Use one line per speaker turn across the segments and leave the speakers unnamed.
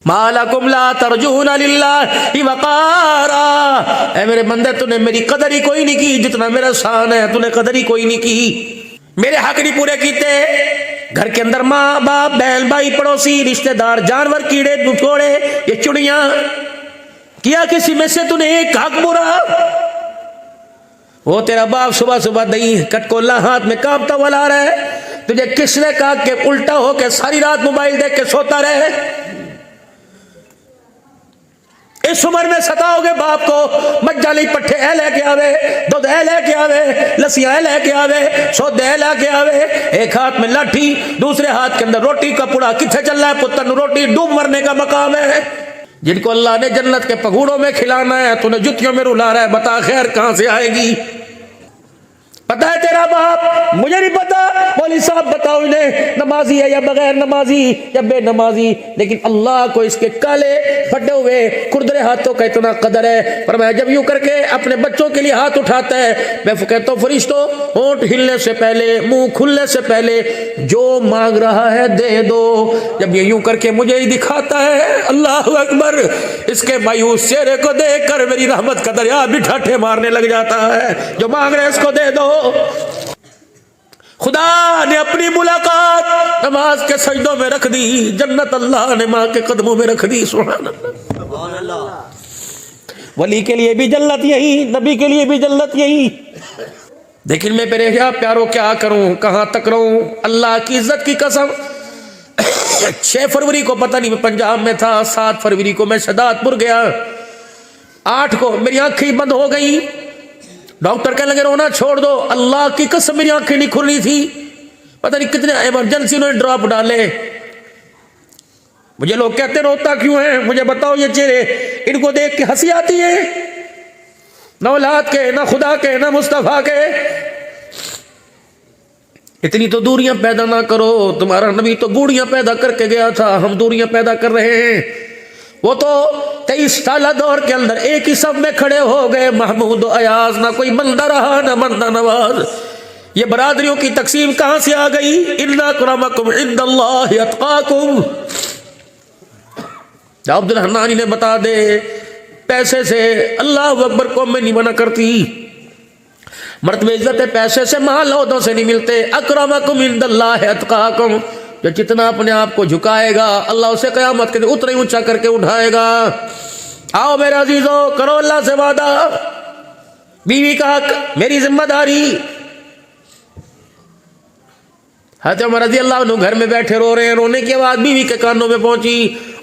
मालकुम ला तर्जूना लिल्लाहि वक़ारा। ऐ मेरे बंदे, तूने मेरी कदर ही कोई नहीं की जितना मेरा शान है, तूने कदर ही कोई नहीं की, मेरे हक नहीं पूरे कीते। घर के अंदर माँ बाप बहन भाई पड़ोसी रिश्तेदार जानवर कीड़े मकोड़े ये चुड़िया, किया किसी में से तूने एक हक बुरा? वो तेरा बाप सुबह सुबह दही कटकोला हाथ में कांपता हुआ ला रहा है, तुझे किसने कहा कि उल्टा होके सारी रात मोबाइल देख के सोता रहे? इस उम्र में सताओगे बाप को, मज्जा ली पट्ठे ए लेके आवे, दूध ए लेके आवे, लस्सियां ए लेके आवे, सौदे ए लेके आवे, एक हाथ में लाठी दूसरे हाथ के अंदर रोटी का पुड़ा, किथे चल रहा है पुत्र? रोटी डूब मरने का मकाम है। जिनको अल्लाह ने जन्नत के पगूड़ों में खिलाना है, तूने जुतियों में रुला रहा है, बता खैर कहां से आएगी? पता है तेरा बाप? मुझे नहीं पता, मौलवी साहब बताओ इन्हें नमाजी है या बगैर नमाजी या बेनमाजी, लेकिन अल्लाह को इसके काले फटे हुए खुरदरे हाथों का इतना कदर है। पर मैं जब यूं करके अपने बच्चों के लिए हाथ उठाता है, मैं कहता हूँ फरिश्तों, होंठ हिलने से पहले, मुंह खुलने से पहले जो मांग रहा है दे दो। जब ये यूं करके मुझे ही दिखाता है, अल्लाह अकबर, इसके मायूस चेहरे को देख कर मेरी रहमत का दरिया भी ठाठे मारने लग जाता है। जो मांग रहे इसको दे दो। खुदा ने अपनी मुलाकात नमाज के सजदों में रख दी, जन्नत अल्लाह ने माँ के कदमों में रख दी। सुभान अल्लाह। वली के लिए भी जन्नत यही, नबी के लिए भी जन्नत यही। लेकिन मैं मेरे प्यारो क्या करूं, कहां तक रहूं? अल्लाह की इज्जत की कसम, 6 फरवरी को पता नहीं मैं पंजाब में था, 7 फरवरी को मैं शहदादपुर गया, 8 को मेरी आंखें बंद हो गई, डॉक्टर कहने लगे रोना छोड़ दो। अल्लाह की कसम मेरी आंखें नहीं खुल रही थी, पता नहीं कितने इमरजेंसी उन्होंने ड्रॉप डाले। मुझे लोग कहते रोता क्यों है? मुझे बताओ, ये चेहरे इनको देख के हंसी आती है? न औलाद के, न खुदा के, न मुस्तफा के। इतनी तो दूरियां पैदा ना करो, तुम्हारा नबी तो गूड़ियां पैदा करके गया था, हम दूरियां पैदा कर रहे हैं। वो तो 23 साल दौर के अंदर एक ही सब में खड़े हो गए, महमूद अयाज, ना कोई बंदा रहा ना बंदा नवाज। ये बरादरियों की तकसीम कहां से आ गई? इन्ना अक्रमकुम इंदल्लाहि अत्काकुम। अब्दुल हन्नानी ने बता दे, पैसे से अल्लाह अकबर को में नहीं बना करती, मर्तबे इज्जत पैसे से माल औदों से नहीं मिलते। अक्रमकुम इंदल्लाहि अत्काकुम। जो जितना अपने आप को झुकाएगा अल्लाह उसे क़यामत के दिन उतना ही ऊंचा करके उठाएगा। आओ मेरे अजीजों, करो अल्लाह से वादा, बीवी का हक मेरी जिम्मेदारी। हज़रत उमर रज़ी अल्लाह अन्हु घर में बैठे रो रहे हैं, रोने की आवाज बीवी के कानों में पहुंची।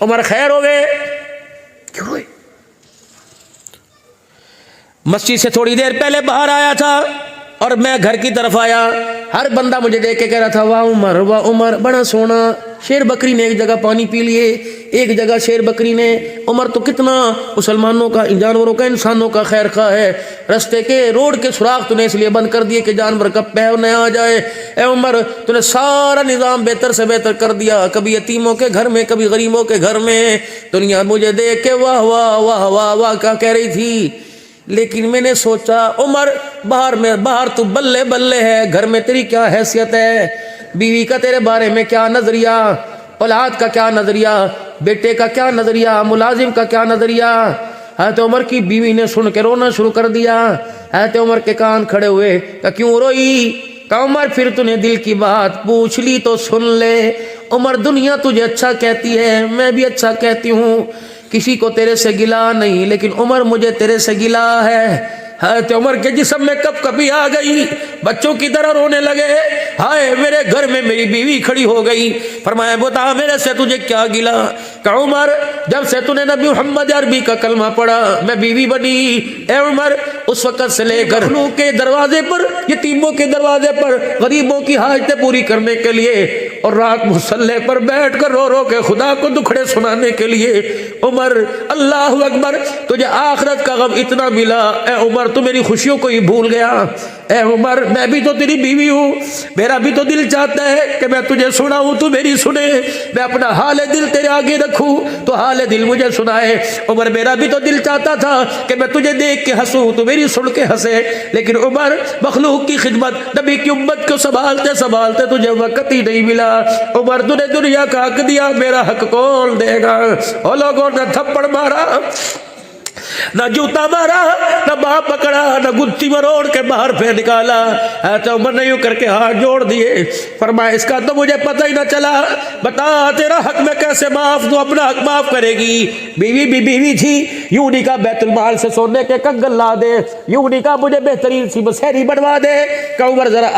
उमर खैर हो गए? क्यों हुए? मस्जिद से थोड़ी देर पहले बाहर आया था और मैं घर की तरफ आया, हर बंदा मुझे देख के कह रहा था वाह उमर बड़ा सोना। शेर बकरी ने एक जगह पानी पी लिए, एक जगह शेर बकरी ने। उमर तो कितना मुसलमानों का, जानवरों का, इंसानों का खैर खा है। रास्ते के रोड के सुराख तूने इसलिए बंद कर दिए कि जानवर का पैर न आ जाए। ए उमर, तूने सारा निज़ाम बेहतर से बेहतर कर दिया, कभी यतीमों के घर में, कभी गरीबों के घर में। दुनिया मुझे देख के वाह वाह वाह वाह वाह क्या कह रही थी। लेकिन मैंने सोचा उमर, बाहर तू बल्ले बल्ले है, घर में तेरी क्या हैसियत है? बीवी का तेरे बारे में क्या नजरिया, औलाद का क्या नजरिया, बेटे का क्या नजरिया, मुलाजिम का क्या नजरिया? हज़रत उमर की बीवी ने सुन के रोना शुरू कर दिया। हज़रत उमर के कान खड़े हुए, का क्यों रोई? का उमर फिर तूने दिल की बात पूछ ली तो सुन ले। उमर, दुनिया तुझे अच्छा कहती है, मैं भी अच्छा कहती हूँ, किसी को तेरे से गिला नहीं, लेकिन उमर मुझे तेरे से गिला है। हज़रत उमर के जिस्म में कब कभी आ गई, बच्चों की तरह रोने लगे। हाय मेरे घर में मेरी बीवी खड़ी हो गई। फरमाया बता मेरे से तुझे क्या गिला? कहा उमर, जब से तूने नबी मोहम्मद अरबी का कलमा पढ़ा मैं बीवी बनी। ए उमर, उस वक़्त से लेकर लोगों के दरवाजे पर, यतीमों के दरवाजे पर, गरीबों की हाजतें पूरी करने के लिए और रात मुसल्ले पर बैठ कर रो रो के खुदा को दुखड़े सुनाने के लिए। उमर, अल्लाह अकबर, तुझे आखिरत का गम इतना मिला। ए उमर, तू मेरी खुशियों को ही भूल गया। ए उमर, मैं भी तो तेरी बीवी हूँ, मेरा भी तो दिल चाहता है कि मैं तुझे सुनाऊं, तू मेरी सुने, मैं अपना हाल दिल तेरे आगे रखूं, तो हाल दिल मुझे सुनाए। उमर, मेरा भी तो दिल चाहता था कि मैं तुझे देख के हंसूं, तू मेरी सुन के हंसे, लेकिन उमर मखलूक की खिदमत, नबी की उम्मत को संभालते संभालते तुझे वक्त ही नहीं मिला। उमर, तूने दुनिया का हक दिया, मेरा हक कौन देगा? और लोगों ने थप्पड़ मारा, ना जूता मारा, ना बाप पकड़ा, ना गुत्ती मरोड़ के बाहर फेंक निकाला। तो उमर ने यूं करके हाथ जोड़ दिए, फरमाया इसका तो मुझे पता ही ना चला, बता तेरा हक मैं कैसे माफ, तू अपना हक माफ करेगी? बीवी भी बीवी थी, यूं नहीं कहा बैतुल माल से सोने के कंगन ला दे, यूं नहीं कहा मुझे बेहतरीन सी बसेरी बनवा दे। कहा उमर जरा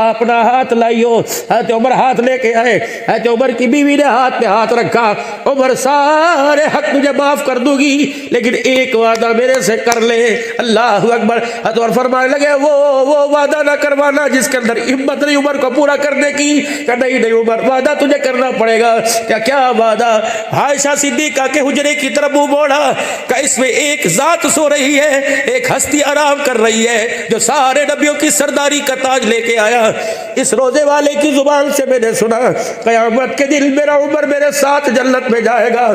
अपना हाथ लाइयो। हज़रत उमर हाथ लेके आए, हज़रत उमर की बीवी ने हाथ पे हाथ रखा, उमर सारे हक तुझे माफ कर दूंगी, लेकिन एक वादा मेरे से कर ले। अल्लाह अकबर। और फरमाने लगे वो वादा ना करवाना जिसके अंदर हिम्मत नहीं उमर को पूरा करने की। नहीं नहीं उमर, वादा तुझे करना पड़ेगा। क्या वादा? आयशा सिद्दीका के हुजरे की तरफ मुंह मोड़ा, का इसमें एक जात सो रही है, एक हस्ती आराम कर रही है, जो सारे नबियों की सरदारी का ताज लेके आया। इस रोजे वाले की जुबान से मैंने सुना, कयामत के दिन मेरा उमर मेरे साथ जन्नत में जाएगा।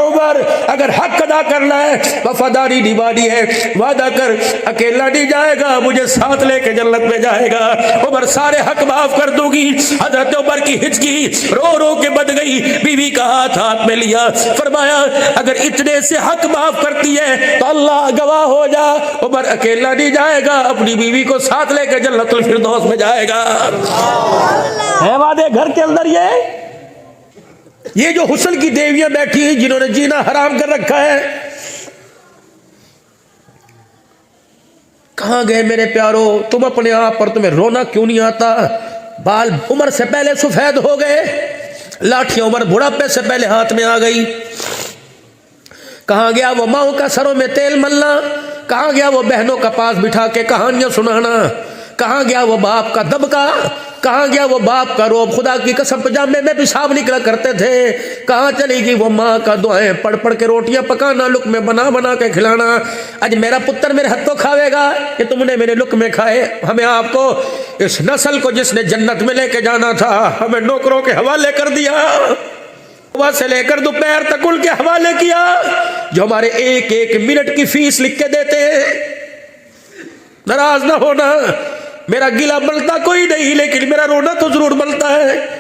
उमर, अगर हक अदा करना है, वफादारी निभानी है, वादा कर अकेला नहीं जाएगा, मुझे साथ लेके जन्नत में जाएगा। उमर, सारे हक माफ कर दूंगी। हजरत उमर की हिचकी रो रो के बंध गई, बीवी का हाथ हाथ में लिया, फरमाया अगर इतने से हक माफ करती है तो अल्लाह गवाह हो जा, उमर अकेला नहीं जाएगा, अपनी बीवी को साथ लेके जन्नतुल फिरदौस में जाएगा। है वादे घर के अंदर ये जो हुस्न की देवियां बैठी हैं, जिन्होंने जीना हराम कर रखा है, कहां गए मेरे प्यारो? तुम अपने आप पर तुम्हें रोना क्यों नहीं आता? बाल उम्र से पहले सफेद हो गए, लाठियां उम्र बुढ़ापे से पहले हाथ में आ गई। कहां गया वो माओ का सरों में तेल मलना? कहां गया वो बहनों का पास बिठा के कहानियां सुनाना? कहां गया वो बाप का दबका? कहां गया वो बाप का रोब? खुदा की कसम पजामे में पेशाब निकला करते थे। कहां चली गई वो माँ का दुआएं पढ़ पढ़ के रोटियां पकाना, लुक में बना बना के खिलाना? आज मेरा पुत्र मेरे हाथों खावेगा कि तुमने मेरे लुक में खाए? हमें आपको, इस नस्ल को जिसने जन्नत में लेके जाना था, हमें नौकरों के हवाले कर दिया, सुबह से लेकर दोपहर तक उनके हवाले किया, जो हमारे एक एक मिनट की फीस लिख के देते। नाराज ना होना, मेरा गिला बनता कोई नहीं, लेकिन मेरा रोना तो जरूर बनता है।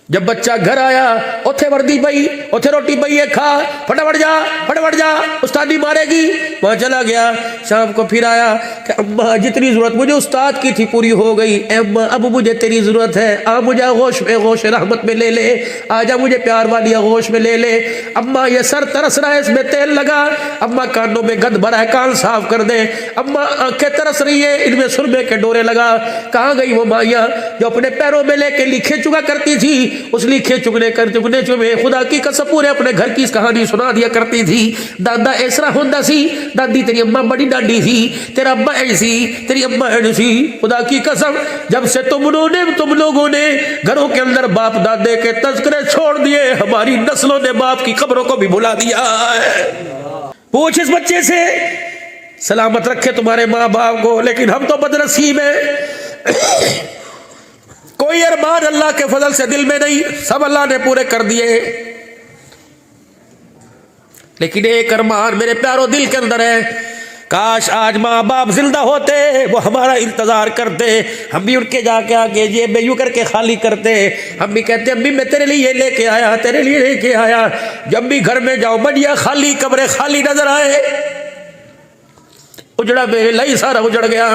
जब बच्चा घर आया, उथे वर्दी पई, उथे रोटी पई है, खा, फटाफट जा, उस्तादी मारेगी। वहां चला गया, शाम को फिर आया कि अम्मा जितनी जरूरत मुझे उस्ताद की थी पूरी हो गई, अम्मा अब मुझे तेरी जरूरत है, आ मुझे गोश रहमत में ले ले, आजा मुझे प्यार वाली गोश में ले ले। अम्मा ये सर तरस रहा है, इसमें तेल लगा। अम्मा कानों में गंद भरा है, कान साफ कर दे। अम्मा आंखें तरस रही है, इनमें सुरमे के डोरे लगा। कहाँ गई वो माइया जो अपने पैरों में लेके लिखे चुका करती थी? उस लिखे चुगने चुमे खुदा की कसम पूरे अपने घर की कहानी सुना दिया करती थी। दादा ऐसा होता सी, दादी तेरी अम्मा बड़ी डाडी थी, तेरा अब्बा ऐसी, तेरी अम्मा ऐसी। खुदा की कसम, जब से तुम लोगों ने घरों के अंदर बाप दादे के तस्करे छोड़ दिए, हमारी नस्लों ने बाप की खबरों को भी भुला दिया है। पूछ इस बच्चे से, सलामत रखे तुम्हारे माँ बाप को, लेकिन हम तो बदनसीब हैं। कोई अरमान अल्लाह के फजल से दिल में नहीं, सब अल्लाह ने पूरे कर दिए, लेकिन एक अरमान मेरे प्यारो दिल के अंदर है, काश आज माँ बाप जिंदा होते, वो हमारा इंतजार करते, हम भी उनके जाके आके जेब में यूं करके खाली करते, हम भी कहते अम्मी मैं तेरे लिए लेके आया, तेरे लिए लेके आया। जब भी घर में जाओ मडिया खाली, कमरे खाली नजर आए, उजड़ा बेला ही सारा उजड़ गया।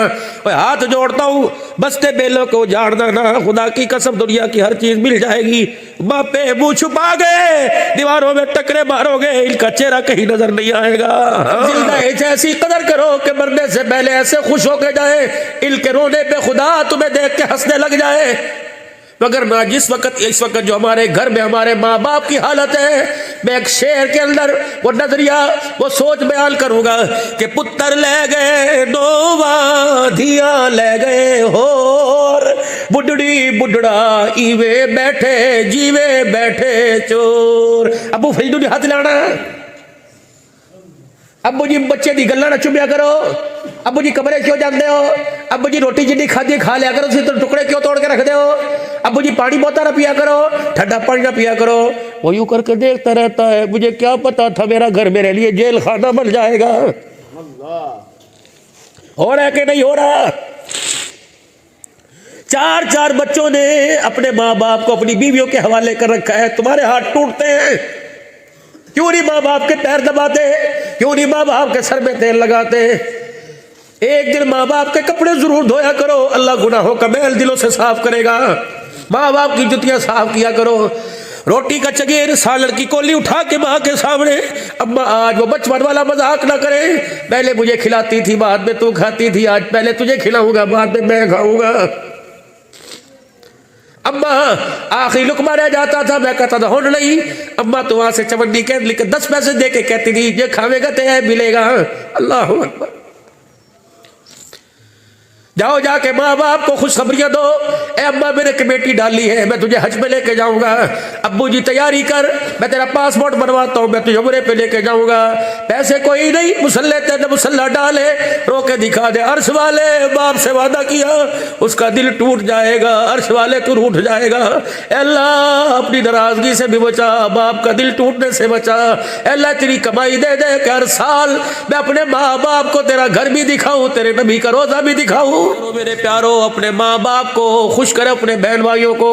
हाथ जोड़ता हूँ, बसते बेलों को उजाड़ना ना, खुदा की कसम दुनिया की हर चीज मिल जाएगी। बापे मुंह छुपा गए, दीवारों में टकरे मारोगे, इनका चेहरा कहीं नजर नहीं आएगा। जिंदा ऐसी कदर करो कि मरने से पहले ऐसे खुश होके जाए, इनके रोने पे खुदा तुम्हें देख के हंसने लग जाए। मगर ना इस वक्त जो हमारे घर में हमारे माँ बाप की हालत है, मैं एक शेर के अंदर वो नजरिया, वो सोच बयान करूंगा कि पुत्र ले गए नोवा, धिया ले गए होर, बुढ़ड़ी बुढ़ड़ा इवे बैठे, जीवे बैठे चोर। अबू फरीदू ने हाथ लाना, अब्बू जी बच्चे दी गल्लां ना चुभ्या करो, अब्बू जी कमरे क्यों जाते हो, अब्बू जी रोटी जिन्नी खाधी खा लिया करो, तो टुकड़े क्यों तोड़ के रख दे हो, अब्बू जी पानी बहुता ना पिया करो, ठंडा पानी ना पिया करो। वो यूं करके देखता रहता है, मुझे क्या पता था मेरा घर मेरे लिए जेल खाना बन जाएगा। हो रहा है कि नहीं हो रहा? चार चार बच्चों ने अपने माँ बाप को अपनी बीवियों के हवाले कर रखा है। तुम्हारे हाथ टूटते हैं, क्यों नहीं माँ बाप के पैर दबाते, क्यों नहीं माँ बाप के सर में तेल लगाते? एक दिन माँ बाप के कपड़े जरूर धोया करो, अल्लाह गुनाहों का मैल दिलों से साफ करेगा। माँ बाप की जुतियां साफ किया करो। रोटी का चगेर सालन की कोली उठा के माँ के सामने, अम्मा आज वो बचपन वाला मजाक ना करे, पहले मुझे खिलाती थी बाद में तू खाती थी, आज पहले तुझे खिलाऊंगा बाद में मैं खाऊंगा। अम्मा आखिरी लुकमा रह जाता था, मैं कहता था होने नहीं, अम्मा तो वहां से चवन्नी के लेकर 10 पैसे दे के कहती थी ये खावेगा तो मिलेगा। अल्लाह अकबर। जाओ जाके माँ बाप को खुशखबरियां दो, ए अम्मा मैंने कमेटी डाली है, मैं तुझे हज पे लेके जाऊंगा, अब्बू जी तैयारी कर, मैं तेरा पासपोर्ट बनवाता हूँ, मैं तुझे उम्रे पे लेके जाऊंगा। पैसे कोई नहीं, मुसल्ले तेरे मुसल्ला डाले, रोके दिखा दे, अर्श वाले बाप से वादा किया उसका दिल टूट जाएगा, अर्श वाले तू रूठ जाएगा। अल्लाह अपनी नाराजगी से भी बचा, बाप का दिल टूटने से बचा। अल्लाह तेरी कमाई दे दे कि हर साल मैं अपने माँ बाप को तेरा घर भी दिखाऊं, तेरे नबी का रोजा भी दिखाऊं। मेरे प्यारों अपने माँ बाप को खुश करे, अपने बहन भाइयों को,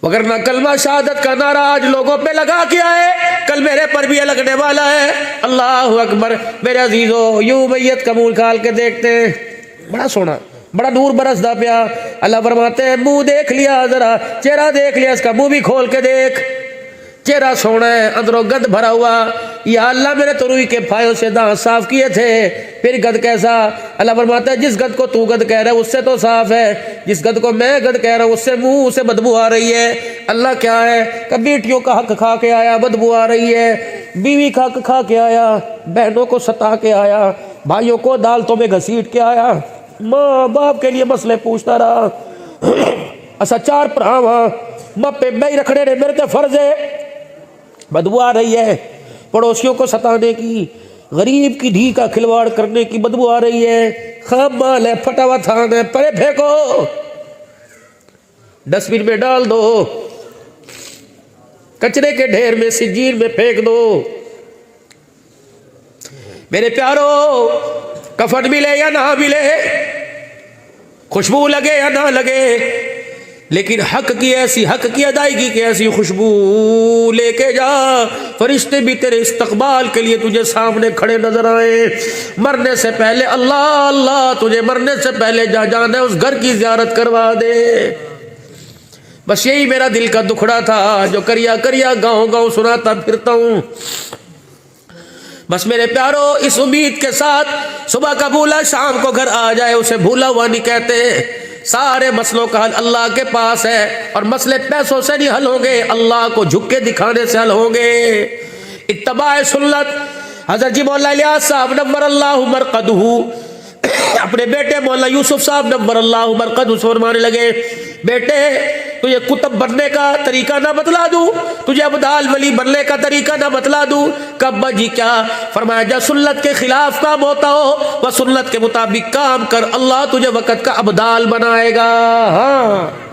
मगर ना कलमा शहादत का नारा आज लोगों पे लगा के आए, कल मेरे पर भी लगने वाला है। अल्लाह अकबर। मेरे अजीजों यूं मैयत का मुंह निकाल के देखते हैं, बड़ा सोना बड़ा नूर बरसदा पिया। अल्लाह फरमाते हैं मुंह देख लिया, जरा चेहरा देख लिया, इसका मुंह भी खोल के देख, चेहरा सोना है अंदरों गंद भरा हुआ। या अल्लाह मैंने तो रुई के फायों से दांत साफ किए थे, फिर गंद कैसा? अल्लाह फरमाता है जिस गंद को तू गंद कह रहा है उससे तो साफ है, जिस गंद को मैं गंद कह रहा हूँ उससे मुंह से बदबू आ रही है। अल्लाह क्या है? कभी बेटियों का हक खा के आया, बदबू आ रही है, बीवी का हक खा के आया, बहनों को सता के आया, भाइयों को अदालतों में घसीट के आया, माँ बाप के लिए मसले पूछता रहा। असा चार भरावा माँ पे मैं ही रखने ने मेरे ते फर्ज है, बदबू आ रही है, पड़ोसियों को सताने की, गरीब की धी का खिलवाड़ करने की बदबू आ रही है, खाम माल है, फटा हुआ थान है, परे फेंको, डस्टबिन में डाल दो, कचरे के ढेर में सिज्जीर में फेंक दो। मेरे प्यारों कफन मिले या ना मिले, खुशबू लगे या ना लगे, लेकिन हक की ऐसी, हक की अदायगी की ऐसी खुशबू लेके जा, फरिश्ते भी तेरे इस्तकबाल के लिए तुझे सामने खड़े नजर आए। मरने से पहले अल्लाह अल्लाह, तुझे मरने से पहले जा जाना उस घर की ज़ियारत करवा दे। बस यही मेरा दिल का दुखड़ा था जो करिया करिया गाँव गाँव सुनाता फिरता हूँ। बस मेरे प्यारों इस उम्मीद के साथ सुबह का भूला शाम को घर आ जाए उसे भूला हुआ नहीं कहते। सारे मसलों का हल अल्लाह के पास है, और मसले पैसों से नहीं हल होंगे, अल्लाह को झुक के दिखाने से हल होंगे। इत्तबाए सुन्नत। हज़रत जी मौला इलियास साहब नव्वर अल्लाहु मरक़दहू अपने बेटे मौला यूसुफ साहब नव्वर अल्लाहु मरक़दहू फरमाने लगे, बेटे तुझे कुतुब बनने का तरीका ना बतला दूं, तुझे अब्दाल वली बनने का तरीका ना बतला दूं? कब जी क्या? फरमाया जब सुन्नत के खिलाफ काम होता हो वह सुन्नत के मुताबिक काम कर, अल्लाह तुझे वक़्त का अब्दाल बनाएगा। हाँ,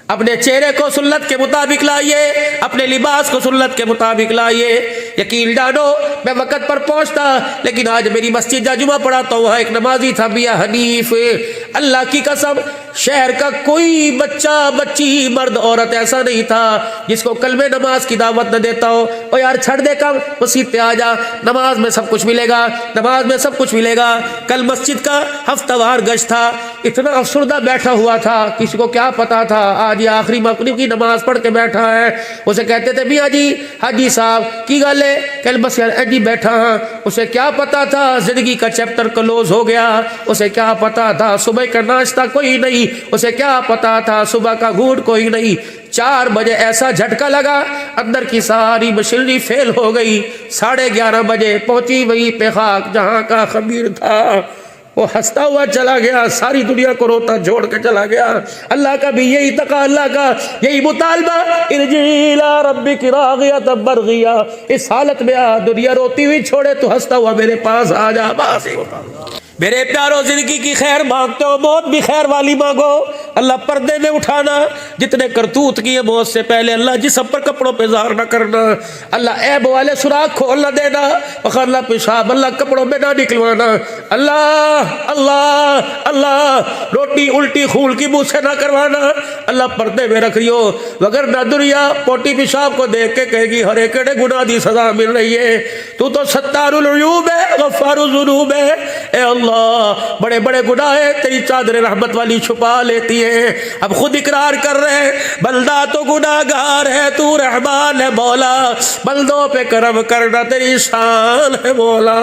अपने चेहरे को सुन्नत के मुताबिक लाइए, अपने लिबास को सुन्नत के मुताबिक लाइए। यकीन जानो मैं वक़्त पर पहुंचता, लेकिन आज मेरी मस्जिद जा जुमा पढ़ाता हूँ, वहाँ एक नमाजी था मियाँ हनीफ, अल्लाह की कसम शहर का कोई बच्चा बच्ची मर्द औरत ऐसा नहीं था जिसको कलमे नमाज की दावत न देता हो। ओ यार छड़ दे कम, मस्जिद पे आ जा, नमाज में सब कुछ मिलेगा, नमाज में सब कुछ मिलेगा। कल मस्जिद का हफ्तावार गश्त था, इतना अफसरदा बैठा हुआ था, किसी को क्या पता था आज ये आखिरी मगरिब की नमाज पढ़ के बैठा है। उसे कहते थे मियाँ जी हाजी साहब की गल है? कल बस यार जी बैठा हाँ। उसे क्या पता था जिंदगी का चैप्टर क्लोज हो गया, उसे क्या पता था सुबह का नाश्ता कोई नहीं, उसे क्या पता था सुबह का घूंट कोई नहीं। 4 बजे ऐसा झटका लगा, अंदर की सारी मशीनरी फेल हो गई। 11:30 बजे पहुंची वही पे खाक जहां का खमीर था। वो हंसता हुआ चला गया, सारी दुनिया को रोता छोड़ के चला गया। अल्लाह का भी यही तका, अल्लाह का यही मुतालबा, इरजीला रब्बिक रागियतन मरगिया। इस हालत में आ, दुनिया रोती हुई छोड़े तो हंसता हुआ मेरे पास आ जा। बस मेरे प्यारो, जिंदगी की खैर मांगते हो, मौत भी खैर वाली मांगो। अल्लाह पर्दे में उठाना, जितने करतूत किए मौत से पहले अल्लाह जिस पर कपड़ों पे ज़ाहिर ना करना, अल्लाह ऐब वाले सुराख खोल ना देना, अल्लाह पेशाब अल्लाह कपड़ों में ना निकलवाना, अल्लाह अल्लाह अल्लाह रोटी उल्टी खूल की मुँह से ना करवाना, अल्लाह पर्दे में रख रियो, वगर ना दुनिया पोटी पेशाब को देख के कहेगी हरे केड़े गुनाह दी सजा मिल रही है, तू तो सत्तारुल उयूब है, गफ्फारुज़ ज़ुनूब है। ए अल्लाह, बड़े बड़े गुनाह है, तेरी चादर रहमत वाली छुपा लेती है। अब खुद इकरार कर रहे, बंदा तो गुनाहगार है, तू रहमान है मौला, बंदों पे करम करना तेरी शान है मौला।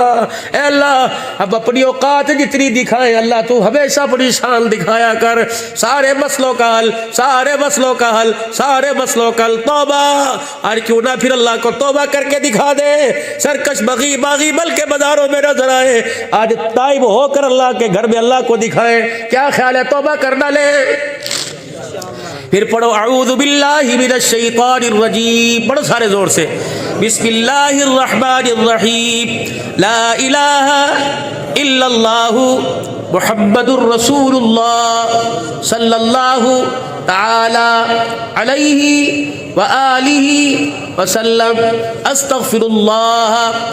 ए अल्लाह, अब अपनी औकात जितनी दिखाए अल्लाह तू हमेशा अपनी शान दिखाया कर। सारे मसलों का हल, सारे मसलों का हल, सारे मसलों का हल तौबा। और क्यों ना फिर अल्लाह को तौबा करके दिखा दे। सरकश बगी बागी बल के बाजारों में नजर आए, आज ताइब होकर अल्लाह के घर में अल्लाह को दिखाए। क्या ख्याल है, तौबा कर डाले। फिर पढ़ो अऊज़ु बिल्लाहि मिनश शैतानिर रजीम, बड़ो सारे जोर से, बिस्मिल्लाहिर रहमानिर रहीम, ला इलाहा इल्लल्लाहु मुहम्मदुर रसूलुल्लाह सल्लल्लाहु ताला अलैहि व आलिहि वसल्लम, अस्तगफिरुल्लाह।